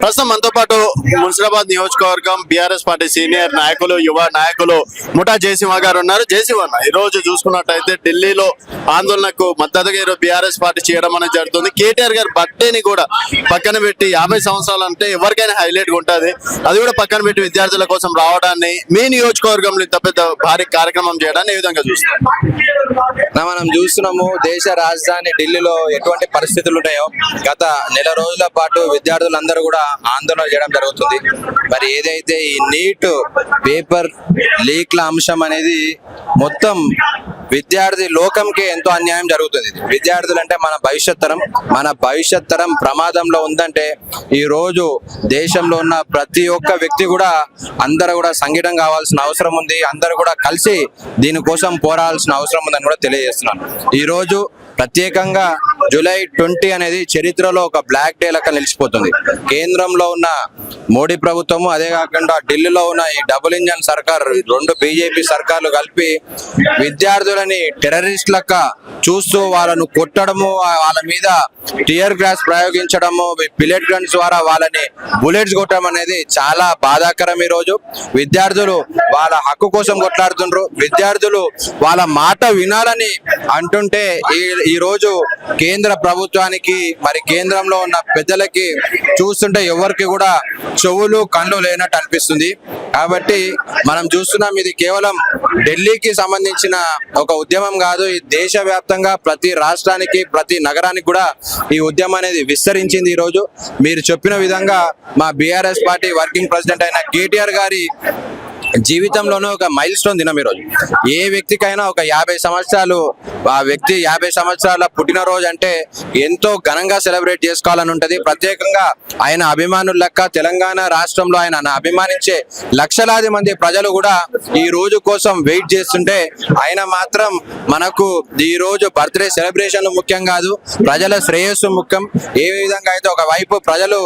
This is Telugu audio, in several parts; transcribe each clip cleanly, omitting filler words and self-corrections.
ప్రస్తుతం మనతో పాటు మున్సిరాబాద్ నియోజకవర్గం బీఆర్ఎస్ పార్టీ సీనియర్ నాయకులు యువ నాయకులు ముఠా జయసింహ గారు ఉన్నారు. జయసింహ అన్న, ఈ రోజు చూసుకున్నట్టయితే ఢిల్లీలో ఆందోళనకు మద్దతుగా ఈరోజు బీఆర్ఎస్ పార్టీ చేయడం అనేది జరుగుతుంది. కేటీఆర్ గారు బర్త్డేని కూడా పక్కన పెట్టి 50 సంవత్సరాలు అంటే ఎవరికైనా హైలైట్ గా ఉంటుంది. అది కూడా పక్కన పెట్టి విద్యార్థుల కోసం రావడాన్ని, మీ నియోజకవర్గంలో ఇంత పెద్ద భారీ కార్యక్రమం చేయడాన్ని ఏ విధంగా చూస్తారు? మనం చూస్తున్నాము దేశ రాజధాని ఢిల్లీలో ఎటువంటి పరిస్థితులు ఉన్నాయో గత నెల రోజుల పాటు విద్యార్థులందరూ కూడా ఆందోళన చేయడం జరుగుతుంది. మరి ఏదైతే ఈ నీట్ పేపర్ లీక్ల అంశం అనేది మొత్తం విద్యార్థి లోకంకి ఎంతో అన్యాయం జరుగుతుంది. విద్యార్థులు అంటే మన భవిష్యత్ తరం ప్రమాదంలో ఉందంటే ఈ రోజు దేశంలో ఉన్న ప్రతి ఒక్క వ్యక్తి కూడా అందరూ కూడా సంఘటన కావాల్సిన అవసరం ఉంది. అందరూ కూడా కలిసి దీనికోసం పోరాడాల్సిన అవసరం ఉందని కూడా తెలియజేస్తున్నాను. ఈ రోజు ప్రత్యేకంగా జూలై 20 అనేది చరిత్రలో ఒక బ్లాక్ డే లెక్క నిలిచిపోతుంది. కేంద్రంలో ఉన్న మోడీ ప్రభుత్వము, అదే కాకుండా ఢిల్లీలో ఉన్న ఈ డబుల్ ఇంజన్ సర్కార్, 2 బీజేపీ సర్కార్లు కలిపి విద్యార్థులని టెర్రరిస్ట్ లెక్క చూస్తూ వాళ్ళను కొట్టడము, వాళ్ళ మీద టియర్ గ్యాస్ ప్రయోగించడము, పిల్లెట్ గన్స్ ద్వారా వాళ్ళని బుల్లెట్స్ కొట్టడం అనేది చాలా బాధాకరం. ఈ రోజు విద్యార్థులు వాళ్ళ హక్కు కోసం కొట్లాడుతుండ్రు. విద్యార్థులు వాళ్ళ మాట వినాలని అంటుంటే ఈ రోజు కేంద్ర ప్రభుత్వానికి, మరి కేంద్రంలో ఉన్న పెద్దలకి చూస్తుంటే ఎవరికి కూడా చెవులు కళ్ళు లేనట్టు అనిపిస్తుంది. కాబట్టి మనం చూస్తున్నాం, ఇది కేవలం ఢిల్లీకి సంబంధించిన ఒక ఉద్యమం కాదు. ఈ దేశవ్యాప్తంగా ప్రతి రాష్ట్రానికి, ప్రతి నగరానికి కూడా ఈ ఉద్యమం అనేది విస్తరించింది. ఈ రోజు మీరు చెప్పిన విధంగా మా బీఆర్ఎస్ పార్టీ వర్కింగ్ ప్రెసిడెంట్ అయిన కేటీఆర్ గారి జీవితంలోనూ ఒక మైల్ స్టోన్ దినం. ఈరోజు ఏ వ్యక్తికైనా ఒక 50 సంవత్సరాలు, ఆ వ్యక్తి 50 సంవత్సరాల పుట్టినరోజు అంటే ఎంతో ఘనంగా సెలబ్రేట్ చేసుకోవాలని ఉంటది. ప్రత్యేకంగా ఆయన అభిమానుల లెక్క తెలంగాణ రాష్ట్రంలో ఆయన అభిమానించే లక్షలాది మంది ప్రజలు కూడా ఈ రోజు కోసం వెయిట్ చేస్తుంటే ఆయన మాత్రం మనకు ఈ రోజు బర్త్డే సెలబ్రేషన్లు ముఖ్యం కాదు, ప్రజల శ్రేయస్సు ముఖ్యం. ఏ విధంగా అయితే ఒకవైపు ప్రజలు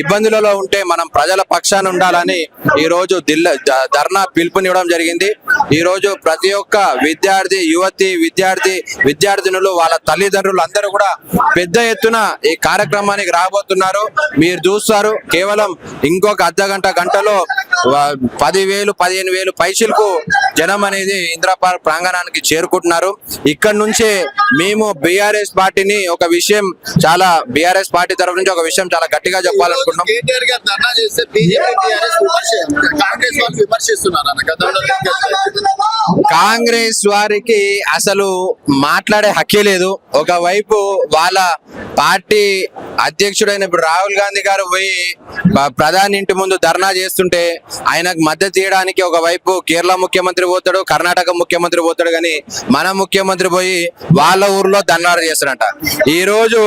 ఇబ్బందులలో ఉంటే మనం ప్రజల పక్షాన ఉండాలని ఈ రోజు ధర్నా పిలుపునివ్వడం జరిగింది. ఈ రోజు ప్రతి ఒక్క విద్యార్థి, యువతి, విద్యార్థినులు, వాళ్ళ తల్లిదండ్రులు అందరూ కూడా పెద్ద ఎత్తున ఈ కార్యక్రమానికి రాబోతున్నారు. మీరు చూస్తారు, కేవలం ఇంకొక గంటలో 10,000 15,000 పైసలకు జనం అనేది ఇందిరా పార్క్ ప్రాంగణానికి చేరుకుంటున్నారు. ఇక్కడ నుంచే మేము బీఆర్ఎస్ పార్టీని ఒక విషయం చాలా బీఆర్ఎస్ పార్టీ తరఫు నుంచి ఒక విషయం చాలా గట్టిగా చెప్పాలనుకుంటున్నాం. కాంగ్రెస్ వారికి అసలు మాట్లాడే హక్కే లేదు. ఒకవైపు వాళ్ళ పార్టీ అధ్యక్షుడైన ఇప్పుడు రాహుల్ గాంధీ గారు పోయి ప్రధాని ఇంటి ముందు ధర్నా చేస్తుంటే ఆయనకు మద్దతు చేయడానికి ఒకవైపు కేరళ ముఖ్యమంత్రి పోతాడు, కర్ణాటక ముఖ్యమంత్రి పోతాడు, కానీ మన ముఖ్యమంత్రి పోయి వాళ్ళ ఊర్లో ధర్నా చేస్తాడంట. ఈ రోజు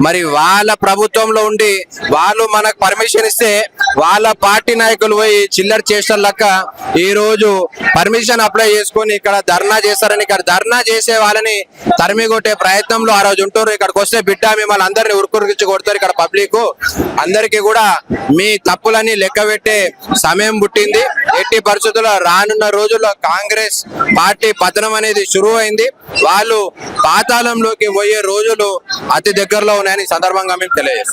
మరి వాళ్ళ ప్రభుత్వంలో ఉండి వాళ్ళు మనకు పర్మిషన్ ఇస్తే వాళ్ళ పార్టీ నాయకులు పోయి చిల్లర చేసేలక్క ఈ రోజు పర్మిషన్ అప్లై చేసుకొని ఇక్కడ ధర్నా చేస్తారని, ఇక్కడ ధర్నా చేసే వాళ్ళని తరిమి కొట్టే ప్రయత్నంలో ఆ రోజు ఉంటారు. ఇక్కడికి వస్తే బిడ్డ మిమ్మల్ని అందరినీ ఉరుకురించి కొడతారు. ఇక్కడ పబ్లిక్ అందరికీ కూడా మీ తప్పులని లెక్క పెట్టే సమయం పుట్టింది. ఎట్టి పరిస్థితుల్లో రానున్న రోజుల్లో కాంగ్రెస్ పార్టీ పతనం అనేది శురువు అయింది. వాళ్ళు పాతాళంలోకి పోయే రోజులు అతి దగ్గరలో ఉన్నాయని సందర్భంగా మేము తెలియజేస్తాం.